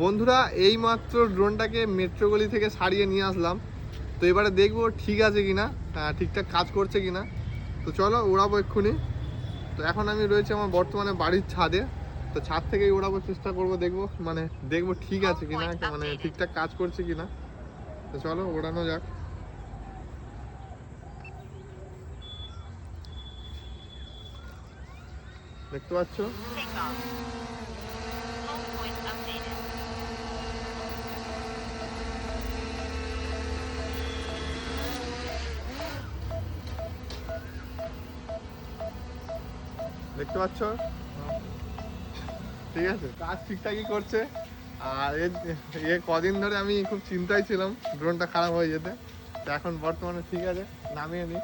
বন্ধুরা এই মাত্র ড্রোনটাকে মেট্রো গলি থেকে সারিয়ে নিয়ে আসলাম। তো এবারে দেখবো ঠিক আছে কিনা, ঠিকঠাক কাজ করছে কিনা। তো চলো উড়াবো এক্ষুনি। তো এখন আমি রয়েছে আমার বর্তমানে বাড়ির ছাদে। তো ছাদ থেকেই উড়াবো, চেষ্টা করবো, দেখবো ঠিক আছে কিনা, মানে ঠিকঠাক কাজ করছে কিনা। তো চলো ওড়ানো যাক। দেখতে পাচ্ছ দেখতে পাচ্ছ ঠিক আছে, কাজ ঠিকঠাকই করছে। আর কদিন ধরে আমি খুব চিন্তায় ছিলাম ড্রোনটা খারাপ হয়ে যেতে। তো এখন বর্তমানে ঠিক আছে, নামিয়ে নিই।